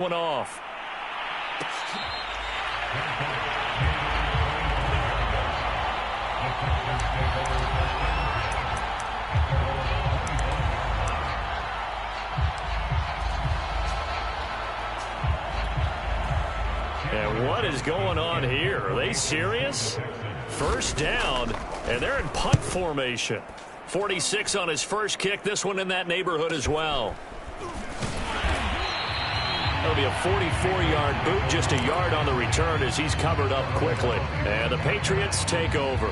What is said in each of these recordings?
one off. And what is going on here? Are they serious? First down, and they're in punt formation. 46 on his first kick. This one in that neighborhood as well. That'll be a 44-yard boot, just a yard on the return as he's covered up quickly. And the Patriots take over.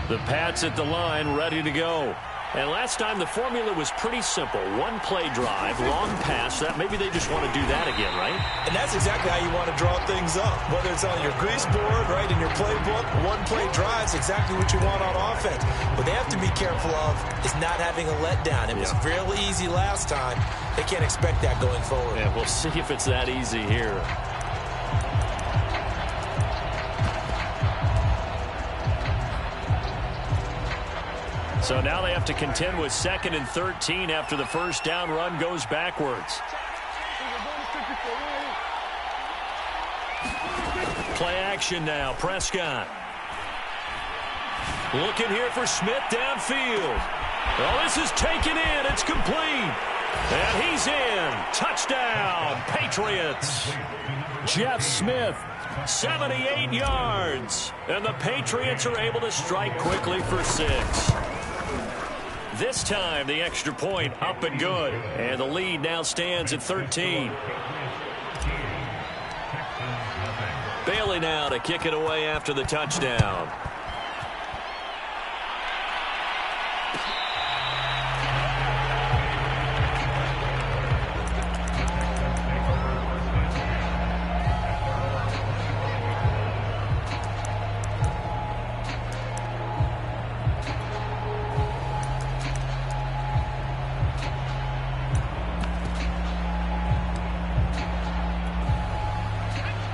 The Pats at the line, ready to go. And last time the formula was pretty simple. One play drive, long pass. That maybe they just want to do that again, right? And that's exactly how you want to draw things up. Whether it's on your grease board, right, in your playbook, one play drive is exactly what you want on offense. What they have to be careful of is not having a letdown. It was real easy last time. They can't expect that going forward. Yeah, we'll see if it's that easy here. So now they have to contend with 2nd and 13 after the first down run goes backwards. Play action now. Prescott. Looking here for Smith downfield. Well, this is taken in. It's complete. And he's in. Touchdown, Patriots. Jeff Smith, 78 yards. And the Patriots are able to strike quickly for 6. This time, the extra point up and good. And the lead now stands at 13. Bailey now to kick it away after the touchdown.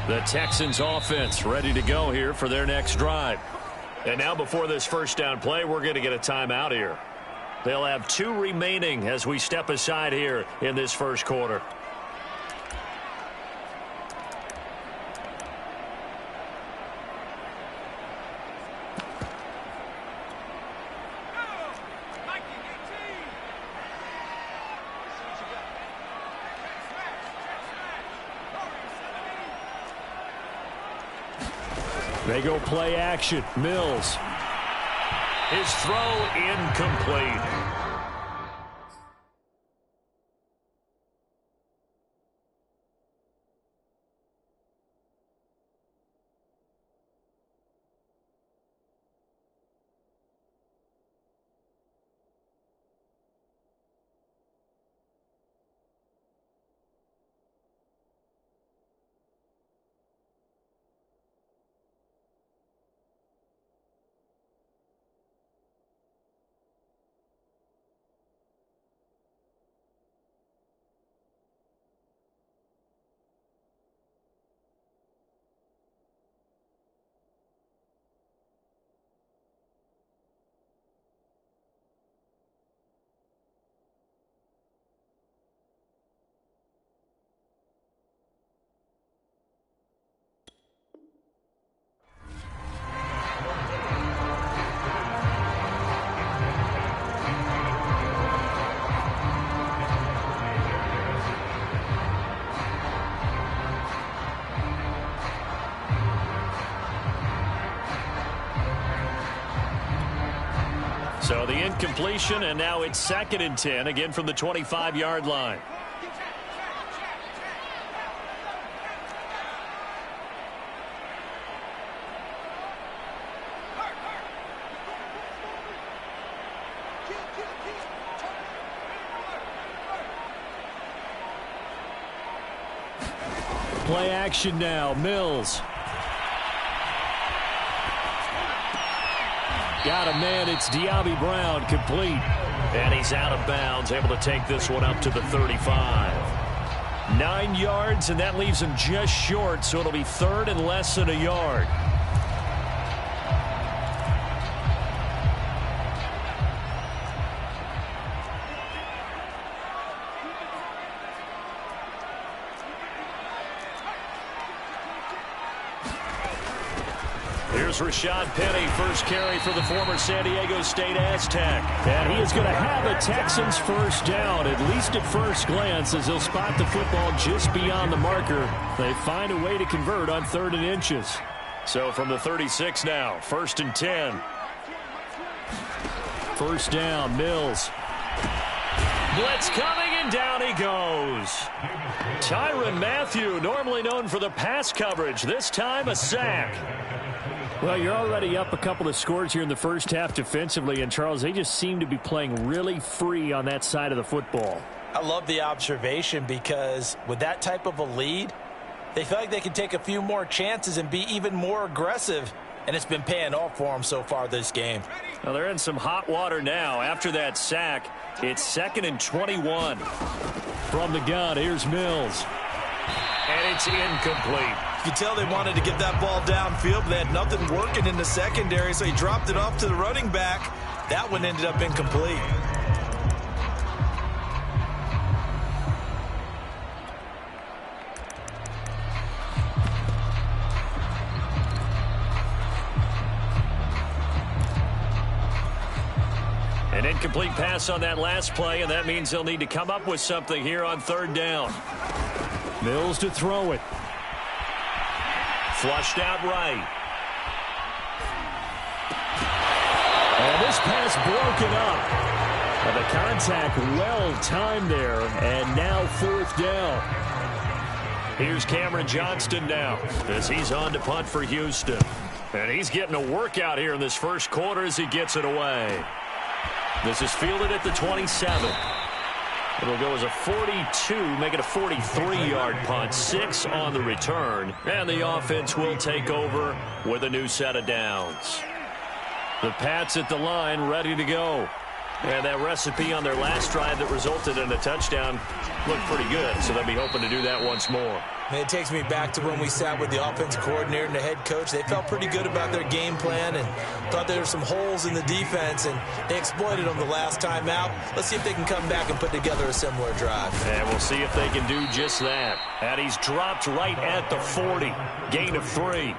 The Texans offense ready to go here for their next drive. And now before this first down play, we're going to get a timeout here. They'll have 2 remaining as we step aside here in this first quarter. They go play action. Mills. His throw incomplete. So the incompletion, and now it's 2nd and 10, again from the 25-yard line. Play action now. Mills. Got a man. It's Diaby Brown, complete. And he's out of bounds, able to take this one up to the 35. 9 yards, and that leaves him just short, so it'll be 3rd and less than a yard. Here's Rashad Penny, first carry for the former San Diego State Aztec. And he is going to have a Texans first down, at least at first glance, as he'll spot the football just beyond the marker. They find a way to convert on 3rd and inches. So from the 36 now, 1st and 10. First down, Mills. Blitz coming, and down he goes. Tyrann Mathieu, normally known for the pass coverage, this time a sack. Well, you're already up a couple of scores here in the first half defensively, and Charles, they just seem to be playing really free on that side of the football. I love the observation because with that type of a lead, they feel like they can take a few more chances and be even more aggressive, and it's been paying off for them so far this game. Well, they're in some hot water now. After that sack, it's 2nd and 21. From the gun, here's Mills. And it's incomplete. You can tell they wanted to get that ball downfield, but they had nothing working in the secondary, so he dropped it off to the running back. That one ended up incomplete. An incomplete pass on that last play, and that means they'll need to come up with something here on 3rd down. Mills to throw it. Flushed out right. And this pass broken up. And the contact well timed there, and now 4th down. Here's Cameron Johnston now as he's on to punt for Houston. And he's getting a workout here in this first quarter as he gets it away. This is fielded at the 27. It'll go as a 42, make it a 43-yard punt. 6 on the return, and the offense will take over with a new set of downs. The Pats at the line, ready to go. And that recipe on their last drive that resulted in a touchdown looked pretty good, so they'll be hoping to do that once more. And it takes me back to when we sat with the offensive coordinator and the head coach. They felt pretty good about their game plan and thought there were some holes in the defense, and they exploited them the last time out. Let's see if they can come back and put together a similar drive. And we'll see if they can do just that. And he's dropped right at the 40. Gain of 3.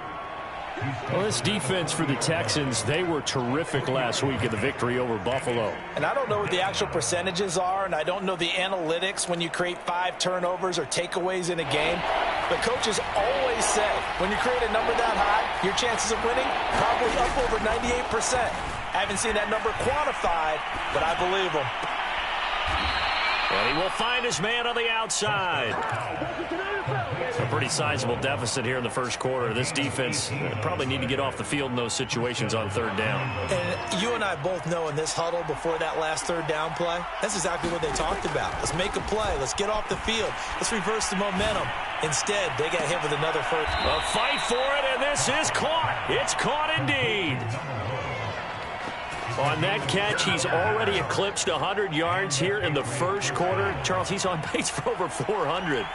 Well, this defense for the Texans, they were terrific last week in the victory over Buffalo. And I don't know what the actual percentages are, and I don't know the analytics when you create 5 turnovers or takeaways in a game. But coaches always say, when you create a number that high, your chances of winning probably up over 98%. I haven't seen that number quantified, but I believe them. And he will find his man on the outside. A pretty sizable deficit here in the first quarter. This defense probably need to get off the field in those situations on 3rd down. And you and I both know in this huddle before that last 3rd down play, that's exactly what they talked about. Let's make a play. Let's get off the field. Let's reverse the momentum. Instead, they got hit with another first. A fight for it, and this is caught. It's caught indeed. On that catch, he's already eclipsed 100 yards here in the first quarter. Charles, he's on pace for over 400.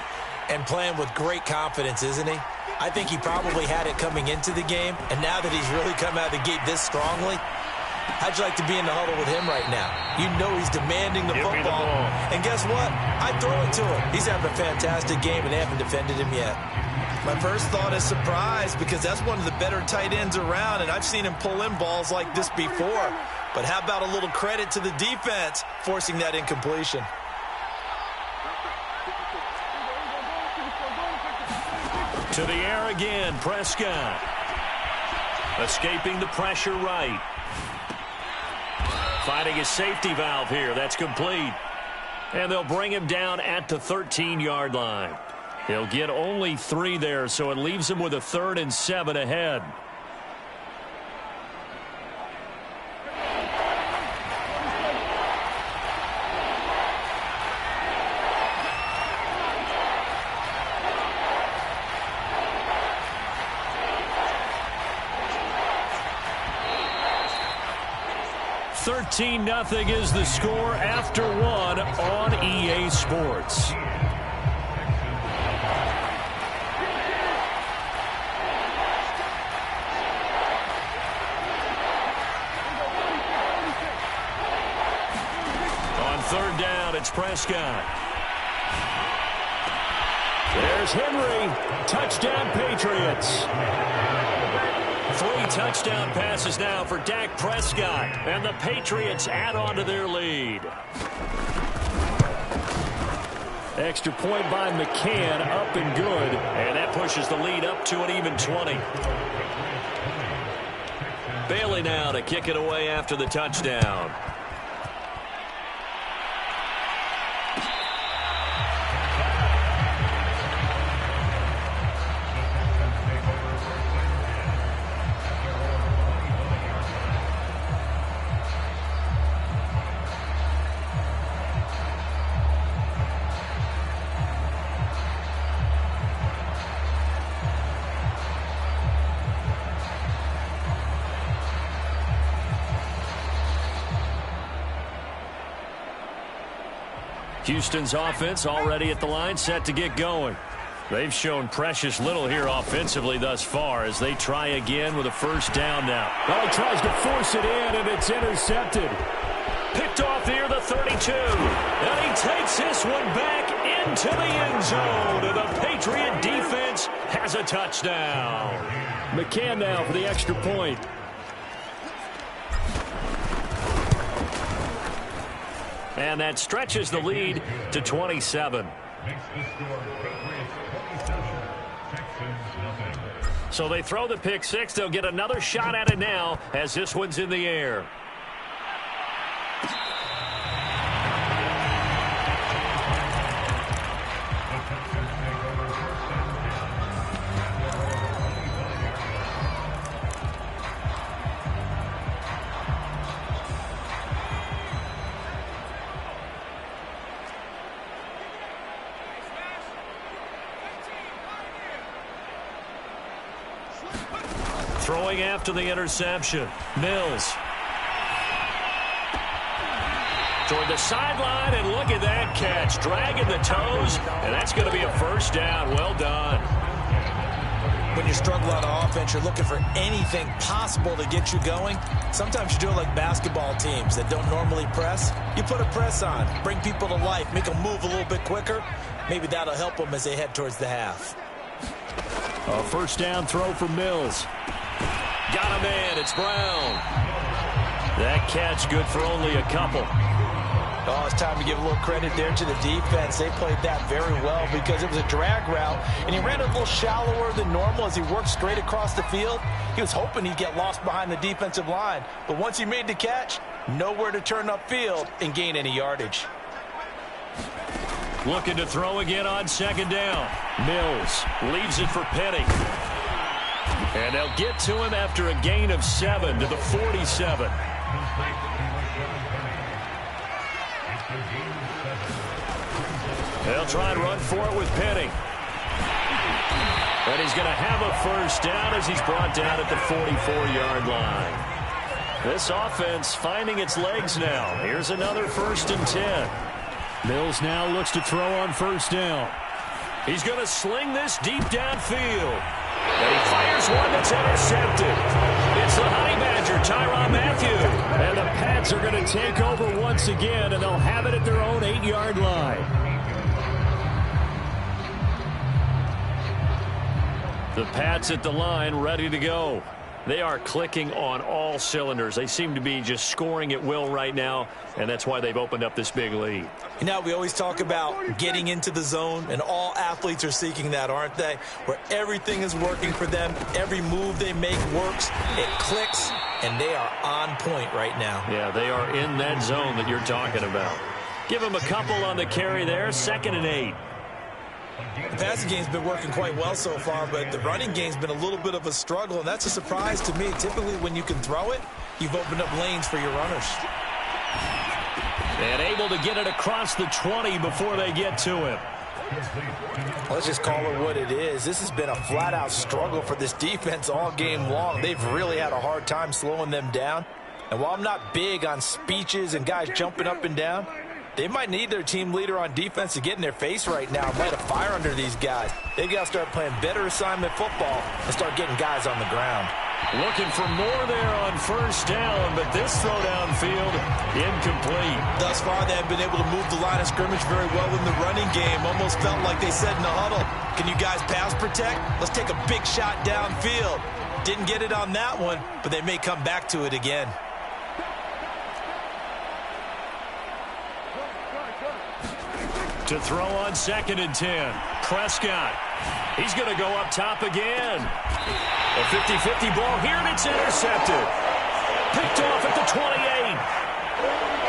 And playing with great confidence, isn't he? I think he probably had it coming into the game, and now that he's really come out of the gate this strongly, how'd you like to be in the huddle with him right now? You know he's demanding the football. And guess what? I throw it to him. He's having a fantastic game, and they haven't defended him yet. My first thought is surprise, because that's one of the better tight ends around, and I've seen him pull in balls like this before. But how about a little credit to the defense forcing that incompletion? To the air again, Prescott. Escaping the pressure right. Finding his safety valve here. That's complete. And they'll bring him down at the 13-yard line. He'll get only 3 there, so it leaves him with a 3rd and 7 ahead. Nothing is the score after 1 on EA Sports. On 3rd down, it's Prescott. There's Henry. Touchdown, Patriots. 3 touchdown passes now for Dak Prescott. And the Patriots add on to their lead. Extra point by McCann, up and good. And that pushes the lead up to an even 20. Bailey now to kick it away after the touchdown. Houston's offense already at the line, set to get going. They've shown precious little here offensively thus far as they try again with a first down now. Well, he tries to force it in, and it's intercepted. Picked off near the 32. And he takes this one back into the end zone. And the Patriot defense has a touchdown. McCann now for the extra point. And that stretches the lead to 27. So they throw the pick six. They'll get another shot at it now as this one's in the air. Throwing after the interception. Mills. Toward the sideline, and look at that catch. Dragging the toes, and that's going to be a first down. Well done. When you struggle on offense, you're looking for anything possible to get you going. Sometimes you do it like basketball teams that don't normally press. You put a press on, bring people to life, make them move a little bit quicker. Maybe that'll help them as they head towards the half. A first down throw for Mills. Got him in. It's Brown. That catch good for only a couple. Oh, it's time to give a little credit there to the defense. They played that very well because it was a drag route, and he ran a little shallower than normal as he worked straight across the field. He was hoping he'd get lost behind the defensive line, but once he made the catch, nowhere to turn upfield and gain any yardage. Looking to throw again on second down. Mills leaves it for Penny. And they'll get to him after a gain of 7 to the 47. They'll try and run for it with Penny. And he's going to have a first down as he's brought down at the 44-yard line. This offense finding its legs now. Here's another 1st and 10. Mills now looks to throw on first down. He's going to sling this deep downfield. And he fires one that's intercepted. It's the Honey Badger, Tyrann Mathieu. And the Pats are going to take over once again, and they'll have it at their own 8-yard line. The Pats at the line, ready to go. They are clicking on all cylinders. They seem to be just scoring at will right now, and that's why they've opened up this big lead. You know, we always talk about getting into the zone, and all athletes are seeking that, aren't they? Where everything is working for them, every move they make works, it clicks, and they are on point right now. Yeah, they are in that zone that you're talking about. Give them a couple on the carry there, 2nd and 8. The passing game's been working quite well so far, but the running game's been a little bit of a struggle, and that's a surprise to me. Typically, when you can throw it, you've opened up lanes for your runners. And able to get it across the 20 before they get to him. Let's just call it what it is. This has been a flat-out struggle for this defense all game long. They've really had a hard time slowing them down. And while I'm not big on speeches and guys jumping up and down, they might need their team leader on defense to get in their face right now, light a fire under these guys. They've got to start playing better assignment football and start getting guys on the ground. Looking for more there on first down, but this throw downfield incomplete. Thus far, they have been able to move the line of scrimmage very well in the running game. Almost felt like they said in the huddle, can you guys pass protect? Let's take a big shot downfield. Didn't get it on that one, but they may come back to it again. To throw on 2nd and 10. Prescott. He's going to go up top again. A 50-50 ball here, and it's intercepted. Picked off at the 28.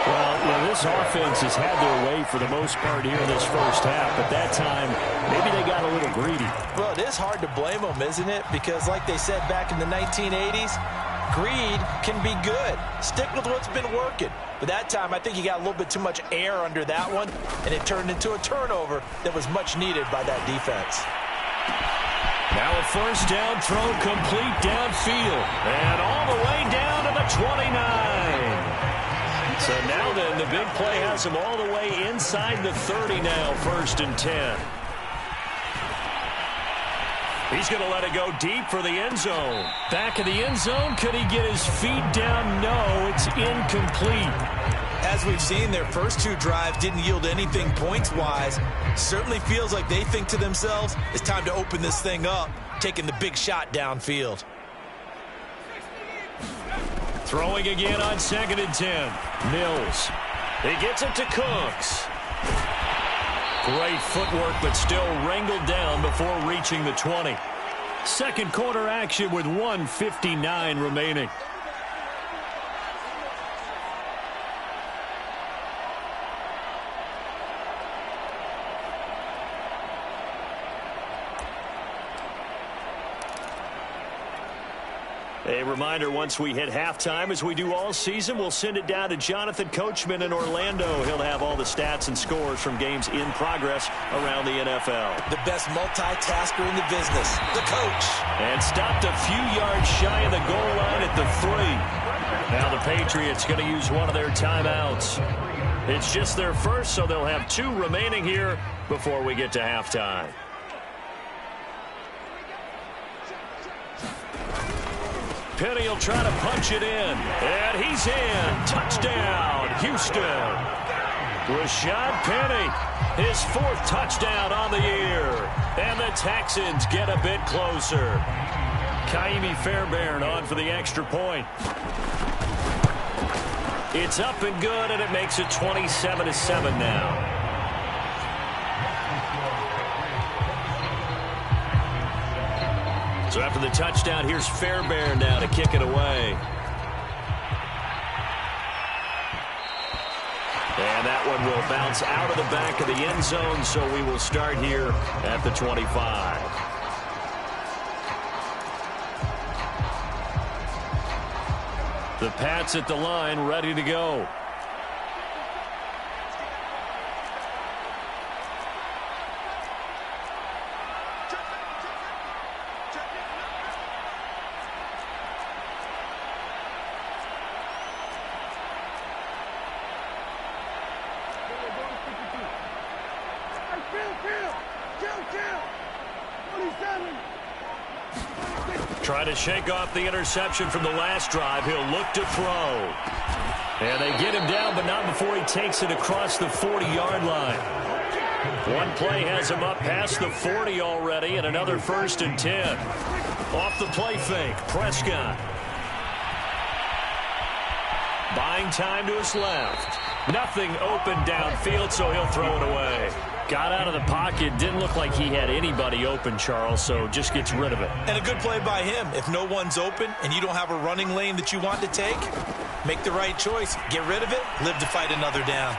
Well, this offense has had their way for the most part here in this first half, but that time, maybe they got a little greedy. Well, it is hard to blame them, isn't it? Because like they said back in the 1980s, greed can be good. Stick with what's been working. But that time, I think you got a little bit too much air under that one, and it turned into a turnover that was much needed by that defense. Now a first down throw complete downfield. And all the way down to the 29. So now then, the big play has him all the way inside the 30 now, 1st and 10. He's going to let it go deep for the end zone. Back of the end zone, could he get his feet down? No, it's incomplete. As we've seen, their first 2 drives didn't yield anything points-wise. Certainly feels like they think to themselves, it's time to open this thing up, taking the big shot downfield. Throwing again on 2nd and 10. Mills. He gets it to Cooks. Great footwork, but still wrangled down before reaching the 20. Second quarter action with 1:59 remaining. A reminder, once we hit halftime, as we do all season, we'll send it down to Jonathan Coachman in Orlando. He'll have all the stats and scores from games in progress around the NFL. The best multitasker in the business, the coach. And stopped a few yards shy of the goal line at the 3. Now the Patriots going to use one of their timeouts. It's just their first, so they'll have 2 remaining here before we get to halftime. Penny will try to punch it in. And he's in. Touchdown, Houston. Rashad Penny, his 4th touchdown on the year. And the Texans get a bit closer. Kaimi Fairbairn on for the extra point. It's up and good, and it makes it 27-7 now. So after the touchdown, here's Fairbairn now to kick it away. And that one will bounce out of the back of the end zone, so we will start here at the 25. The Pats at the line, ready to go. Trying to shake off the interception from the last drive. He'll look to throw. And they get him down, but not before he takes it across the 40-yard line. One play has him up past the 40 already, and another 1st and 10. Off the play fake, Prescott. Buying time to his left. Nothing open downfield, so he'll throw it away. Got out of the pocket. Didn't look like he had anybody open, Charles, so just gets rid of it. And a good play by him. If no one's open and you don't have a running lane that you want to take, make the right choice. Get rid of it. Live to fight another down.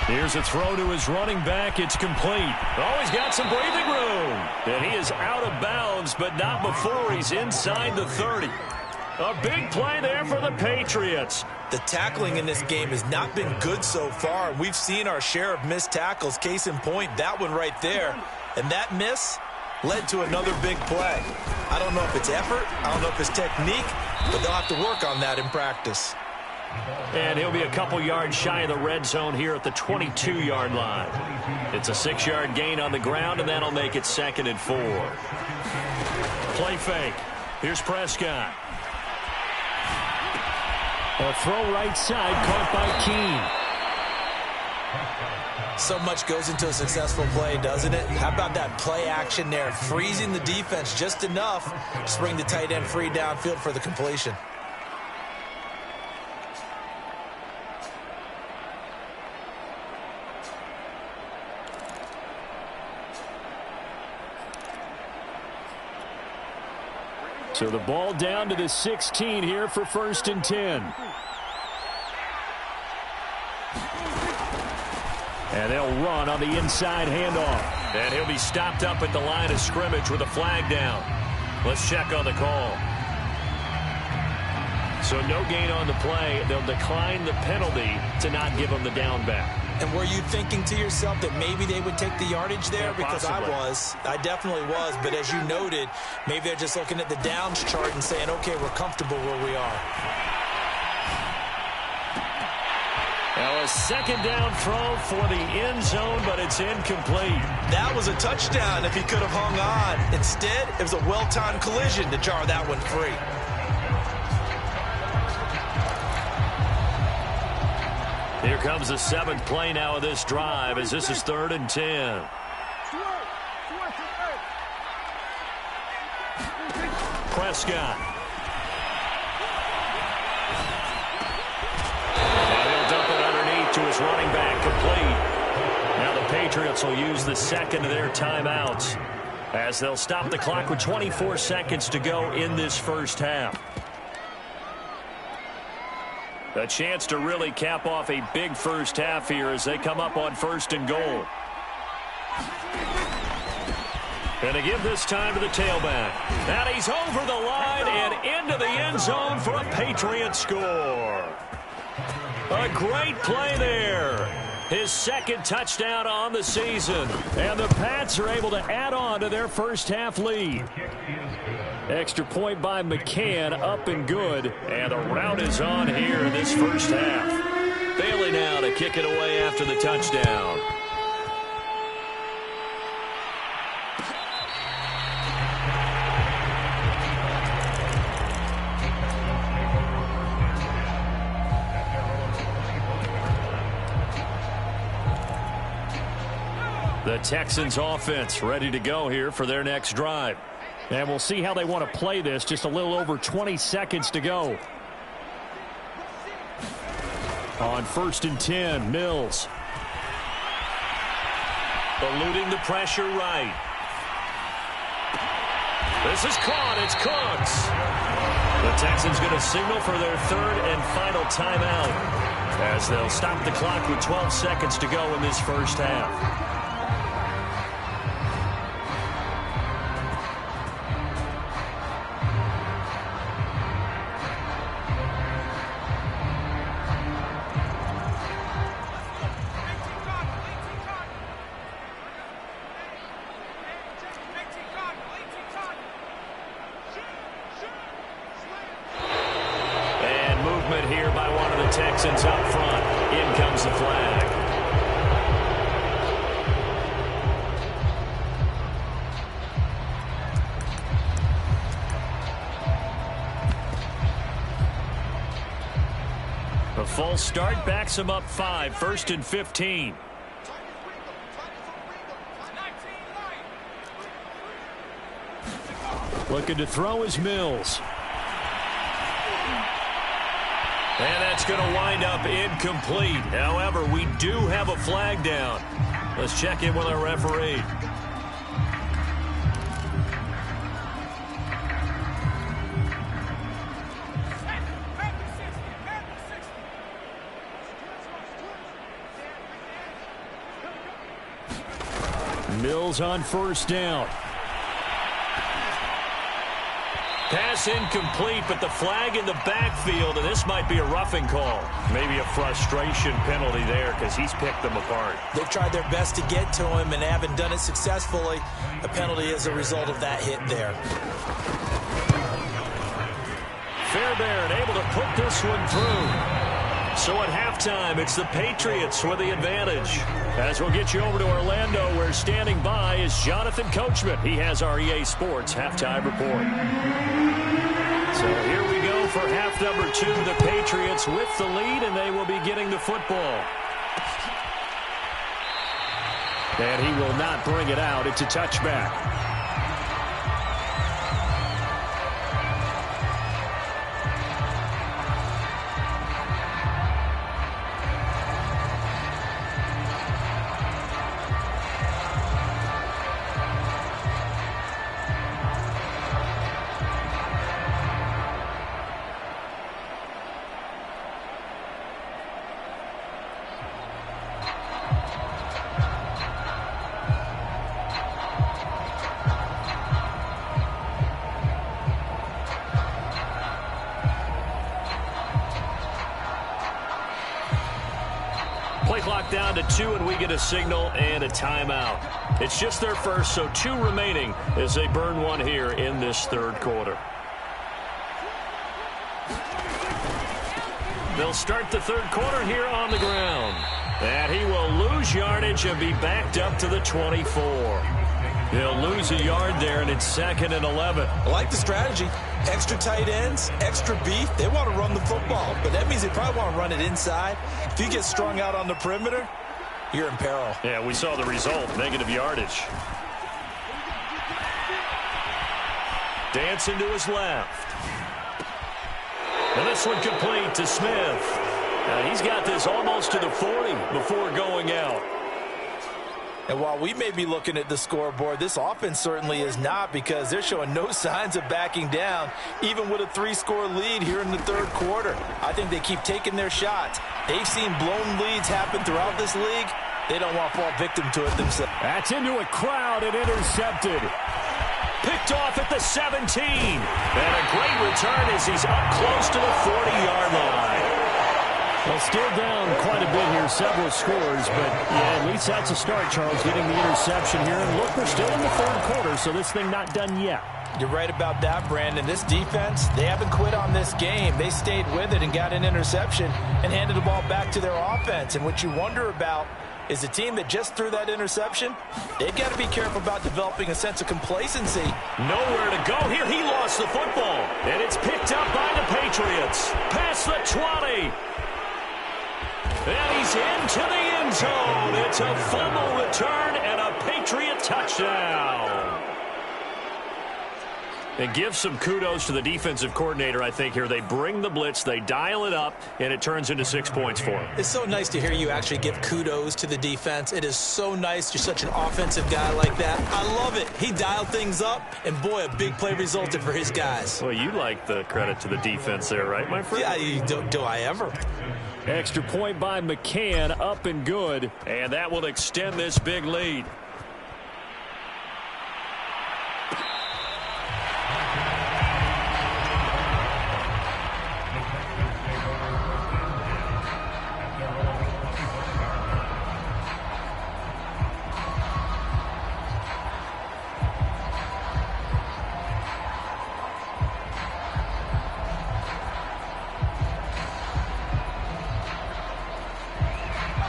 Here's a throw to his running back. It's complete. Oh, he's got some breathing room. And he is out of bounds, but not before he's inside the 30. A big play there for the Patriots. The tackling in this game has not been good so far. We've seen our share of missed tackles. Case in point, that one right there. And that miss led to another big play. I don't know if it's effort. I don't know if it's technique. But they'll have to work on that in practice. And he'll be a couple yards shy of the red zone here at the 22-yard line. It's a 6-yard gain on the ground, and that'll make it 2nd and 4. Play fake. Here's Prescott. A throw right side, caught by Keene. So much goes into a successful play, doesn't it? How about that play action there, freezing the defense just enough to bring the tight end free downfield for the completion. So the ball down to the 16 here for 1st and 10. And they'll run on the inside handoff. And he'll be stopped up at the line of scrimmage with a flag down. Let's check on the call. So no gain on the play. They'll decline the penalty to not give him the down back. And were you thinking to yourself that maybe they would take the yardage there? Yeah, because I definitely was. But as you noted, maybe they're just looking at the downs chart and saying, okay, we're comfortable where we are. Now a second down throw for the end zone, but it's incomplete. That was a touchdown if he could have hung on. Instead, it was a well-timed collision to jar that one free. Here comes the 7th play now of this drive as this is 3rd and 10. Prescott. And he'll dump it underneath to his running back, complete. Now the Patriots will use the second of their timeouts as they'll stop the clock with 24 seconds to go in this first half. A chance to really cap off a big first half here as they come up on 1st and goal. And to give this time to the tailback. And he's over the line and into the end zone for a Patriot score. A great play there. His 2nd touchdown on the season. And the Pats are able to add on to their first half lead. Extra point by McCann, up and good. And the route is on here in this first half. Bailey now to kick it away after the touchdown. The Texans offense ready to go here for their next drive. And we'll see how they want to play this. Just a little over 20 seconds to go. On 1st and 10, Mills. Eluding the pressure right. This is caught. It's Cooks. The Texans going to signal for their 3rd and final timeout as they'll stop the clock with 12 seconds to go in this first half. Here by one of the Texans up front. In comes the flag. A false start backs him up 5. 1st and 15. Looking to throw is Mills. And that's going to wind up incomplete. However, we do have a flag down. Let's check in with our referee. Mills on 1st down. Pass incomplete, but the flag in the backfield, and this might be a roughing call. Maybe a frustration penalty there because he's picked them apart. They've tried their best to get to him and haven't done it successfully. A penalty as a result of that hit there. Fairbairn able to put this one through. So at halftime, it's the Patriots with the advantage. As we'll get you over to Orlando, where standing by is Jonathan Coachman. He has our EA Sports halftime report. So here we go for half number 2. The Patriots with the lead, and they will be getting the football. And he will not bring it out. It's a touchback. Play clock down to 2, and we get a signal and a timeout. It's just their first, so 2 remaining as they burn one here in this third quarter. They'll start the third quarter here on the ground. And he will lose yardage and be backed up to the 24. He'll lose a yard there, and it's 2nd and 11. I like the strategy. Extra tight ends, extra beef. They want to run the football, but that means they probably want to run it inside. If you get strung out on the perimeter, you're in peril. Yeah, we saw the result, negative yardage. Dancing to his left. And this one complete to Smith. He's got this almost to the 40 before going out. And while we may be looking at the scoreboard, this offense certainly is not, because they're showing no signs of backing down, even with a 3-score lead here in the third quarter. I think they keep taking their shots. They've seen blown leads happen throughout this league. They don't want to fall victim to it themselves. That's into a crowd and intercepted. Picked off at the 17. And a great return as he's up close to the 40-yard line. Well, still down quite a bit here, several scores, but yeah, at least that's a start, Charles, getting the interception here. And look, we're still in the third quarter, so this thing not done yet. You're right about that, Brandon. This defense, they haven't quit on this game. They stayed with it and got an interception and handed the ball back to their offense. And what you wonder about is the team that just threw that interception, they've got to be careful about developing a sense of complacency. Nowhere to go here. He lost the football, and it's picked up by the Patriots. Past the 20. And he's into the end zone. It's a fumble return and a Patriot touchdown. And give some kudos to the defensive coordinator, I think, here. They bring the blitz, they dial it up, and it turns into 6 points for him. It's so nice to hear you actually give kudos to the defense. It is so nice. You're such an offensive guy like that. I love it. He dialed things up, and boy, a big play resulted for his guys. Well, you like the credit to the defense there, right, my friend? Yeah, do I ever? Extra point by McCann, up and good, and that will extend this big lead.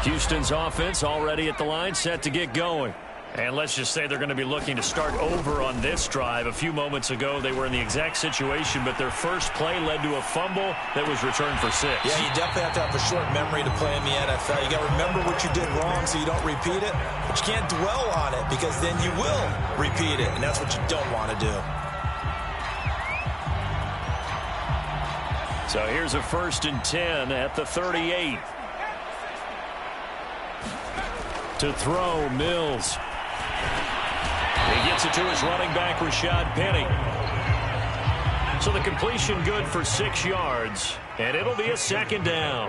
Houston's offense already at the line, set to get going. And let's just say they're going to be looking to start over on this drive. A few moments ago, they were in the exact situation, but their first play led to a fumble that was returned for 6. Yeah, you definitely have to have a short memory to play in the NFL. You got to remember what you did wrong so you don't repeat it, but you can't dwell on it because then you will repeat it, and that's what you don't want to do. So here's a 1st and 10 at the 38. To throw, Mills. He gets it to his running back, Rashad Penny. So the completion good for 6 yards, and it'll be a 2nd down.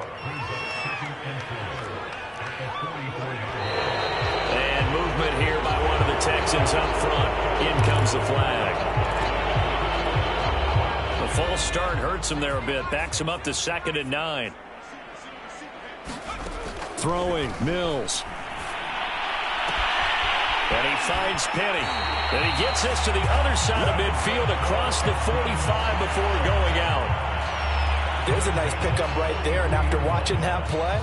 And movement here by one of the Texans up front. In comes the flag. The false start hurts him there a bit, backs him up to 2nd and 9. Throwing, Mills. And he finds Penny. And he gets this to the other side of midfield across the 45 before going out. There's a nice pickup right there. And after watching that play,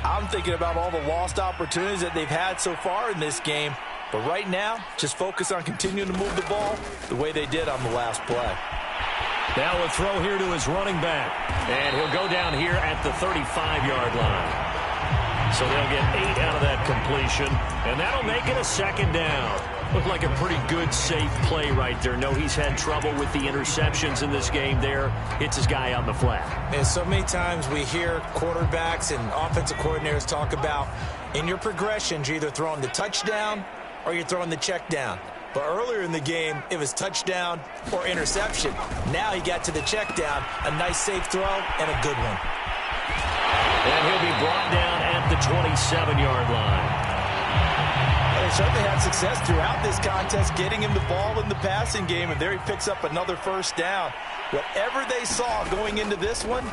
I'm thinking about all the lost opportunities that they've had so far in this game. But right now, just focus on continuing to move the ball the way they did on the last play. Now a throw here to his running back. And he'll go down here at the 35-yard line. So they'll get 8 out of that completion, and that'll make it a second down. Looked like a pretty good, safe play right there. No, he's had trouble with the interceptions in this game there. Hits his guy out in the flat. And so many times we hear quarterbacks and offensive coordinators talk about in your progressions, you're either throwing the touchdown or you're throwing the check down. But earlier in the game, it was touchdown or interception. Now he got to the check down, a nice safe throw, and a good one. And he'll be brought down at the 27-yard line. They certainly had success throughout this contest, getting him the ball in the passing game, and there he picks up another first down. Whatever they saw going into this one,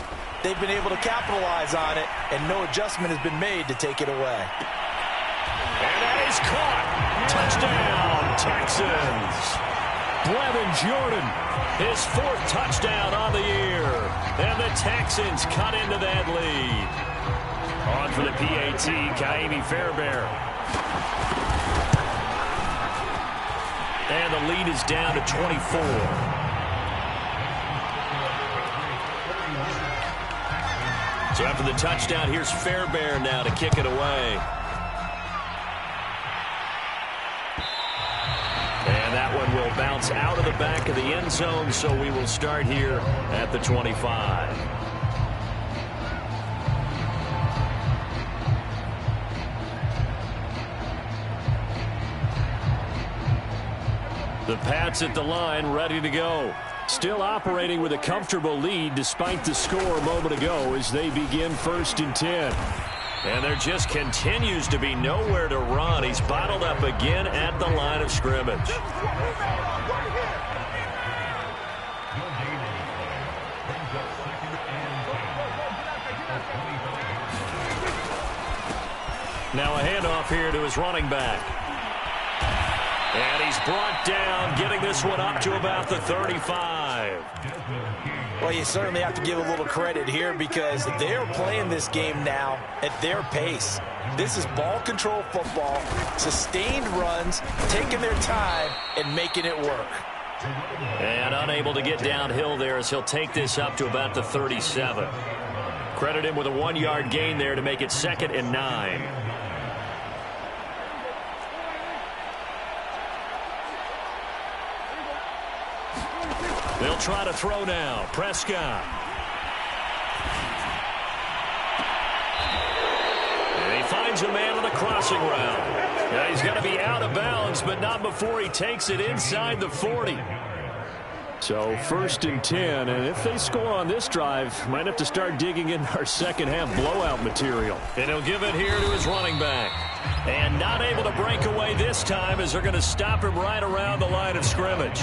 they've been able to capitalize on it, and no adjustment has been made to take it away. And that is caught. Touchdown, Texans. Brevin Jordan, his 4th touchdown on the year. And the Texans cut into that lead. On for the PAT, Kaimi Fairbairn. And the lead is down to 24. So after the touchdown, here's Fairbairn now to kick it away. And that one will bounce out of the back of the end zone, so we will start here at the 25. The Pats at the line, ready to go. Still operating with a comfortable lead despite the score a moment ago as they begin 1st and 10. And there just continues to be nowhere to run. He's bottled up again at the line of scrimmage. Now a handoff here to his running back. And he's brought down, getting this one up to about the 35. Well, you certainly have to give a little credit here because they're playing this game now at their pace. This is ball control football, sustained runs, taking their time and making it work. And unable to get downhill there as he'll take this up to about the 37. Credit him with a 1-yard gain there to make it 2nd and 9. They'll try to throw now. Prescott. And he finds a man on the crossing route. Now he's got to be out of bounds, but not before he takes it inside the 40. So 1st and 10, and if they score on this drive, might have to start digging in our second half blowout material. And he'll give it here to his running back. And not able to break away this time as they're going to stop him right around the line of scrimmage.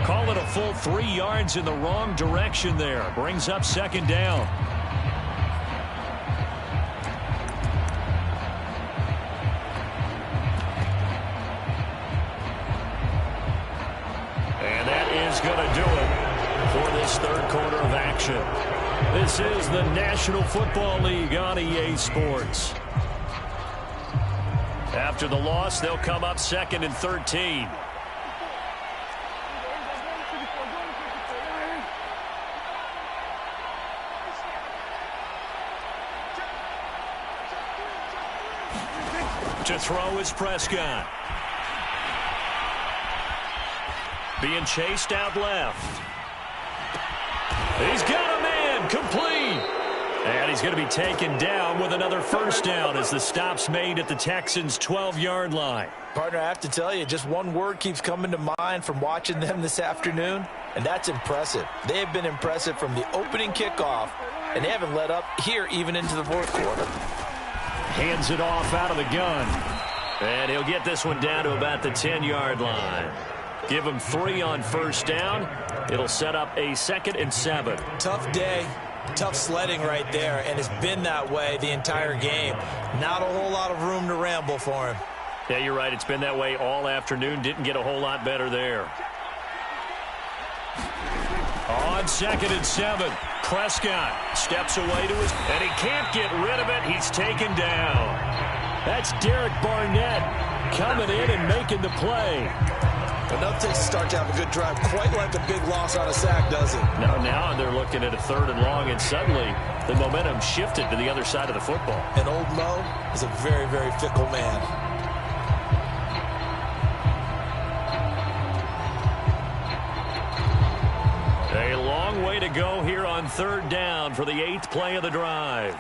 Call it a full 3 yards in the wrong direction there. Brings up 2nd down. And that is going to do it for this 3rd quarter of action. This is the National Football League on EA Sports. After the loss, they'll come up 2nd and 13. To throw is Prescott. Being chased out left. He's got a man, complete. And he's going to be taken down with another first down as the stop's made at the Texans' 12-yard line. Partner, I have to tell you, just one word keeps coming to mind from watching them this afternoon, and that's impressive. They have been impressive from the opening kickoff, and they haven't let up here even into the 4th quarter. Hands it off out of the gun. And he'll get this one down to about the 10-yard line. Give him 3 on first down. It'll set up a 2nd and 7. Tough day, tough sledding right there, and it's been that way the entire game. Not a whole lot of room to ramble for him. Yeah, you're right. It's been that way all afternoon. Didn't get a whole lot better there. On 2nd and 7, Prescott steps away to his, and he can't get rid of it. He's taken down. That's Derek Barnett coming in and making the play. Enough to start to have a good drive, quite like a big loss on a sack, does it? No, now they're looking at a 3rd and long, and suddenly the momentum shifted to the other side of the football. And old Mo is a very, very fickle man. A long way to go here on 3rd down for the 8th play of the drive.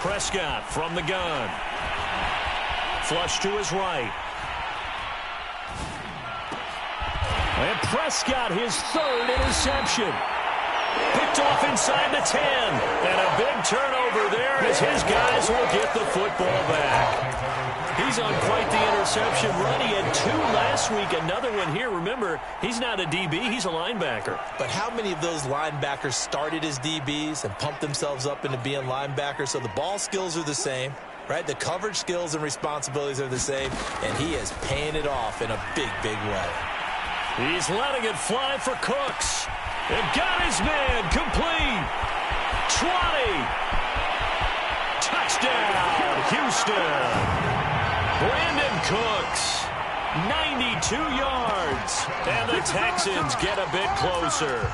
Prescott from the gun. Flush to his right. And Prescott, his 3rd interception. Picked off inside the 10. And a big turnover there as his guys will get the football back. He's on quite the interception run. He had 2 last week, another one here. Remember, he's not a DB, he's a linebacker. But how many of those linebackers started as DBs and pumped themselves up into being linebackers? So the ball skills are the same, right? The coverage skills and responsibilities are the same, and he is paying it off in a big, big way. He's letting it fly for Cooks. And got his man complete. 20. Touchdown, Houston. Brandon Cooks, 92 yards. And the Texans get a bit closer.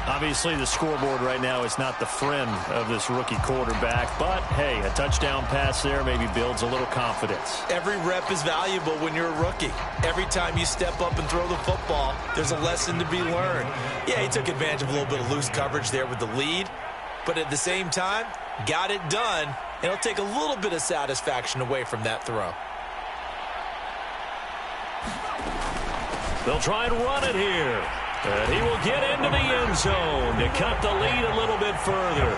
Obviously, the scoreboard right now is not the friend of this rookie quarterback. But, hey, a touchdown pass there maybe builds a little confidence. Every rep is valuable when you're a rookie. Every time you step up and throw the football, there's a lesson to be learned. Yeah, he took advantage of a little bit of loose coverage there with the lead. But at the same time, got it done. And it'll take a little bit of satisfaction away from that throw. They'll try and run it here. And he will get into the end zone to cut the lead a little bit further.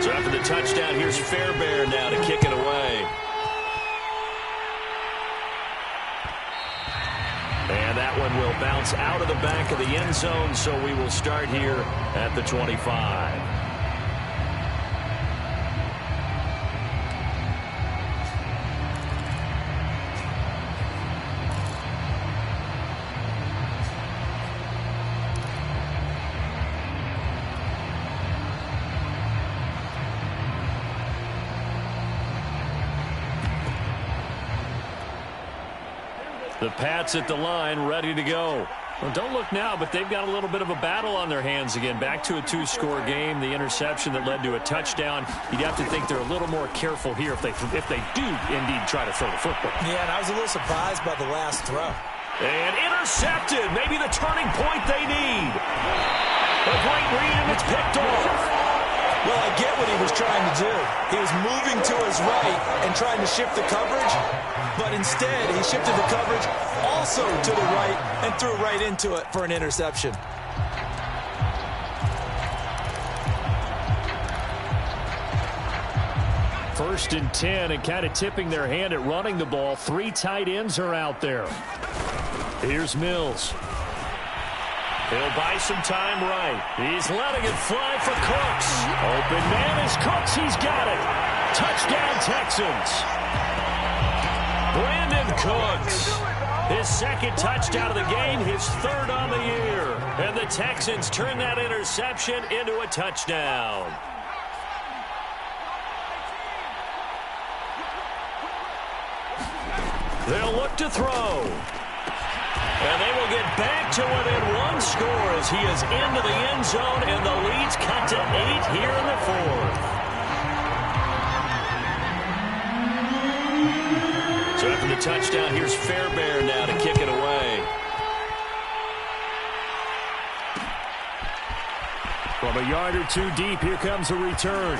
So after the touchdown, here's Fairbairn now to kick it away. And that one will bounce out of the back of the end zone, so we will start here at the 25. The Pats at the line, ready to go. Well, don't look now, but they've got a little bit of a battle on their hands again. Back to a 2-score game. The interception that led to a touchdown. You'd have to think they're a little more careful here if they do indeed try to throw the football. Yeah, and I was a little surprised by the last throw. And intercepted. Maybe the turning point they need. A great read, and it's picked off. Well, I get what he was trying to do. He was moving to his right and trying to shift the coverage, but instead he shifted the coverage also to the right and threw right into it for an interception. First and 10, and kind of tipping their hand at running the ball. 3 tight ends are out there. Here's Mills. He'll buy some time right. He's letting it fly for Cooks. Open man is Cooks. He's got it. Touchdown, Texans. Brandon Cooks. His 2nd touchdown of the game, his 3rd on the year. And the Texans turn that interception into a touchdown. They'll look to throw. And they will get back to within 1 score as he is into the end zone, and the lead's cut to 8 here in the 4th. So after the touchdown, here's Fairbairn now to kick it away. From a yard or 2 deep, here comes a return.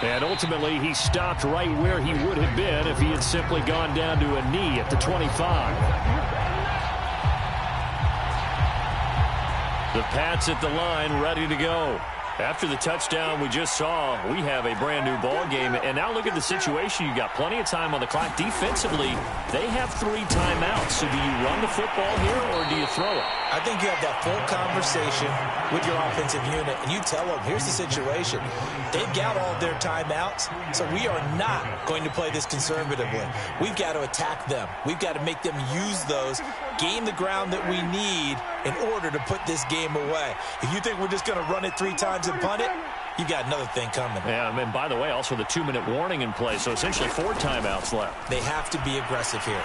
And ultimately, he stopped right where he would have been if he had simply gone down to a knee at the 25. The Pats at the line, ready to go. After the touchdown we just saw, we have a brand new ball game. And now look at the situation. You got plenty of time on the clock. Defensively, they have 3 timeouts. So do you run the football here or do you throw it? I think you have that full conversation with your offensive unit, and you tell them, here's the situation. They've got all their timeouts, so we are not going to play this conservatively. We've got to attack them. We've got to make them use those, gain the ground that we need in order to put this game away. If you think we're just going to run it 3 times and punt it, you got another thing coming. Yeah, and by the way, also the 2-minute warning in play, so essentially 4 timeouts left. They have to be aggressive here.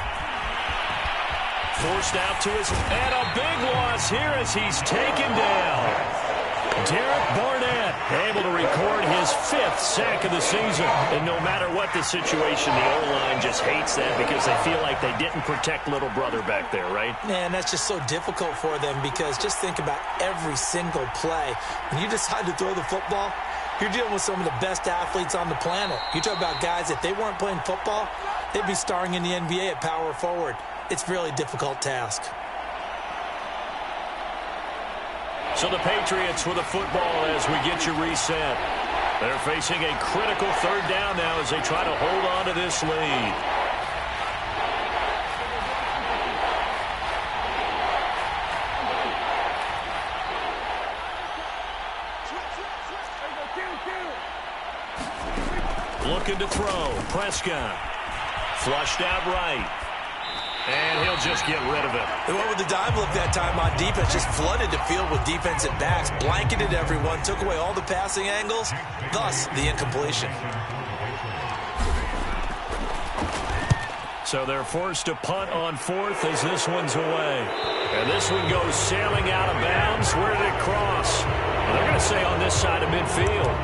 Forced out to his, and a big loss here as he's taken down. Derek Barnett able to record his 5th sack of the season. And no matter what the situation, the O-line just hates that because they feel like they didn't protect little brother back there, right? Man, that's just so difficult for them because just think about every single play. When you decide to throw the football, you're dealing with some of the best athletes on the planet. You talk about guys, if they weren't playing football, they'd be starring in the NBA at power forward. It's a really difficult task. So the Patriots with a football as we get you reset. They're facing a critical 3rd down now as they try to hold on to this lead. Looking to throw. Prescott. Flushed out right. And he'll just get rid of it. They went with the dime look that time on defense. Just flooded the field with defensive backs. Blanketed everyone. Took away all the passing angles. Thus, the incompletion. So they're forced to punt on 4th as this one's away. And this one goes sailing out of bounds. Where did it cross? Well, they're going to say on this side of midfield.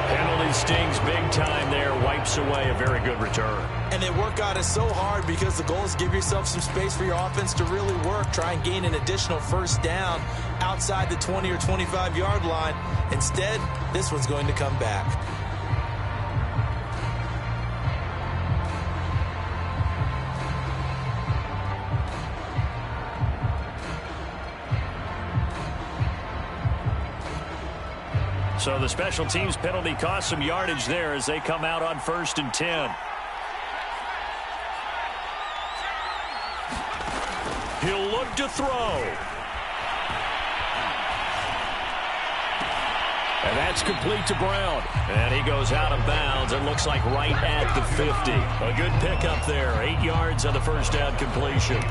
Penalty stings big time there. Wipes away a very good return. And they work on it so hard because the goal is give yourself some space for your offense to really work. Try and gain an additional 1st down outside the 20 or 25-yard line. Instead, this one's going to come back. So the special teams penalty cost some yardage there as they come out on 1st and 10. He'll look to throw. And that's complete to Brown. And he goes out of bounds. It looks like right at the 50. A good pickup there. 8 yards on the 1st down completion.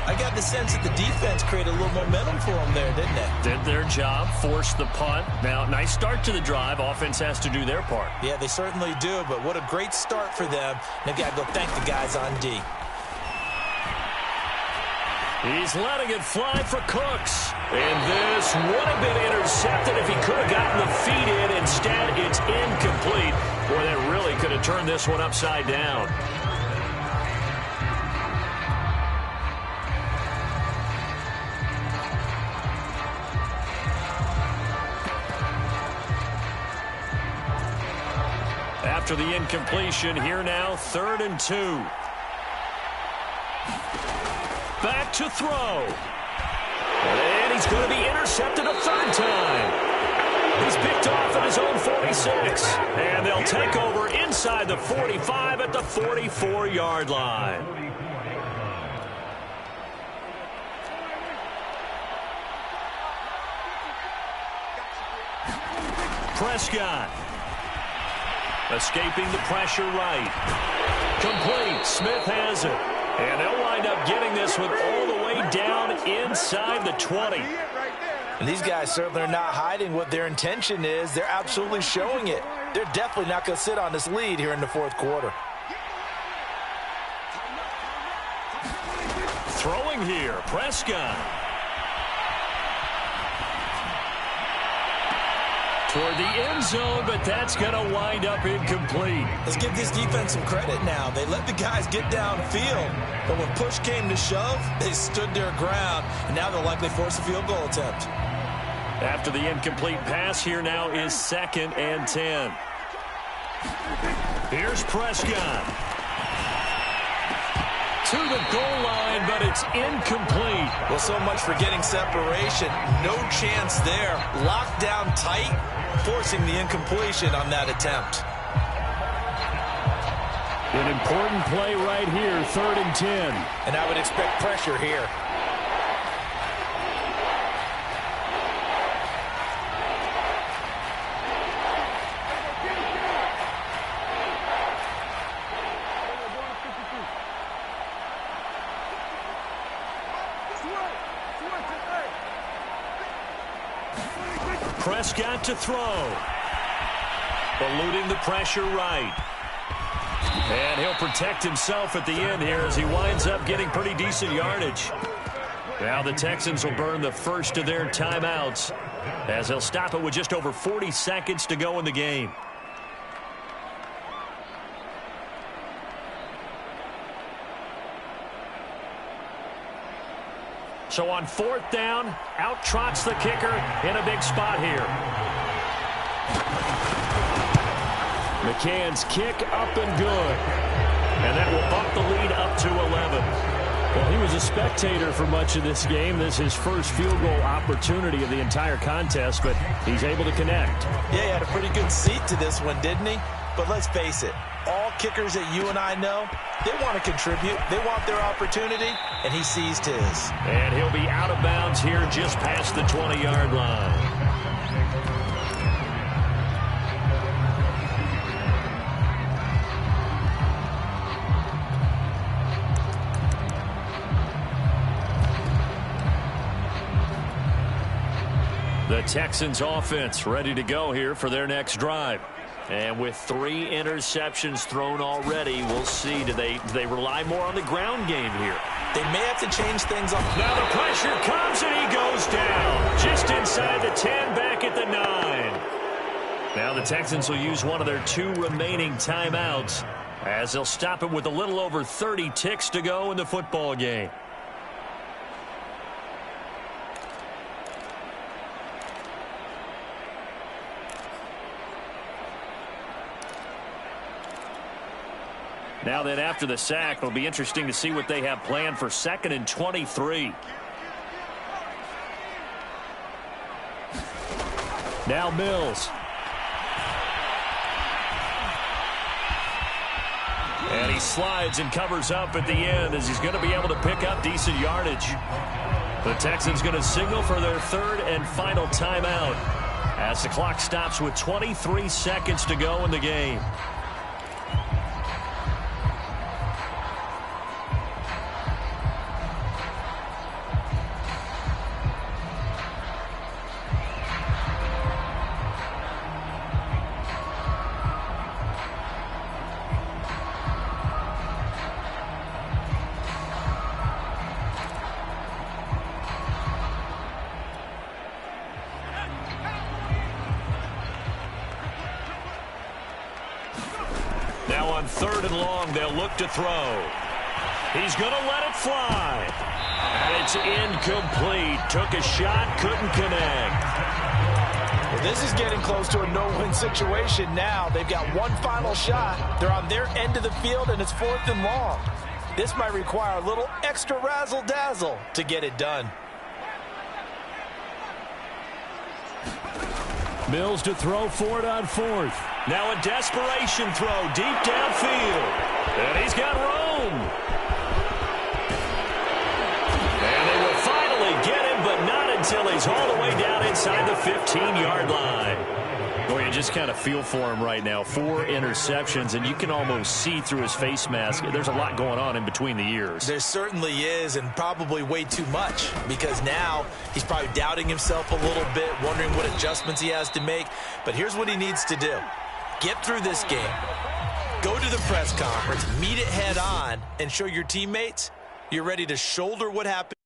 I got the sense that the defense created a little momentum for them there, didn't they? Did their job, forced the punt. Now, nice start to the drive. Offense has to do their part. Yeah, they certainly do, but what a great start for them. They've got to go thank the guys on D. He's letting it fly for Cooks. And this would have been intercepted if he could have gotten the feet in. Instead, it's incomplete. Boy, that really could have turned this one upside down. After the incompletion, here now, 3rd and 2. Back to throw. And he's going to be intercepted a 3rd time. He's picked off at his own 46. And they'll take over inside the 45 at the 44-yard line. Prescott. Escaping the pressure right. Complete. Smith has it. And they'll wind up getting this one all the way down inside the 20. And these guys certainly are not hiding what their intention is. They're absolutely showing it. They're definitely not going to sit on this lead here in the 4th quarter. Throwing here. Prescott. Toward the end zone, but that's going to wind up incomplete. Let's give this defense some credit now. They let the guys get downfield, but when push came to shove, they stood their ground, and now they'll likely force a field goal attempt. After the incomplete pass, here now is 2nd and 10. Here's Prescott. to the goal line, but it's incomplete. Well, so much for getting separation. No chance there. Locked down tight, forcing the incompletion on that attempt. An important play right here, 3rd and 10. And I would expect pressure here. Prescott to throw. Eluding the pressure right. And he'll protect himself at the end here as he winds up getting pretty decent yardage. Now the Texans will burn the first of their timeouts as they'll stop it with just over 40 seconds to go in the game. So on 4th down, out trots the kicker in a big spot here. McCann's kick up and good. And that will bump the lead up to 11. Well, he was a spectator for much of this game. This is his first field goal opportunity of the entire contest, but he's able to connect. Yeah, he had a pretty good seat to this one, didn't he? But let's face it, all kickers that you and I know, they want to contribute. They want their opportunity, and he seized his. And he'll be out of bounds here just past the 20-yard line. The Texans offense ready to go here for their next drive. And with 3 interceptions thrown already, we'll see. Do they rely more on the ground game here? They may have to change things up. Now the pressure comes and he goes down. Just inside the 10, back at the 9. Now the Texans will use one of their 2 remaining timeouts as they'll stop it with a little over 30 ticks to go in the football game. Now then, after the sack, it'll be interesting to see what they have planned for 2nd and 23. Now Mills. And he slides and covers up at the end as he's going to be able to pick up decent yardage. The Texans going to signal for their 3rd and final timeout as the clock stops with 23 seconds to go in the game. Now on 3rd and long, they'll look to throw. He's going to let it fly. And it's incomplete. Took a shot, couldn't connect. Well, this is getting close to a no-win situation now. They've got one final shot. They're on their end of the field, and it's 4th and long. This might require a little extra razzle-dazzle to get it done. Mills to throw for it on 4th. Now a desperation throw deep downfield. And he's got room. And they will finally get him, but not until he's all the way down inside the 15-yard line. Boy, you just kind of feel for him right now. 4 interceptions, and you can almost see through his face mask. There's a lot going on in between the ears. There certainly is, and probably way too much, because now he's probably doubting himself a little bit, wondering what adjustments he has to make. But here's what he needs to do. Get through this game. Go to the press conference, meet it head on, and show your teammates you're ready to shoulder what happened.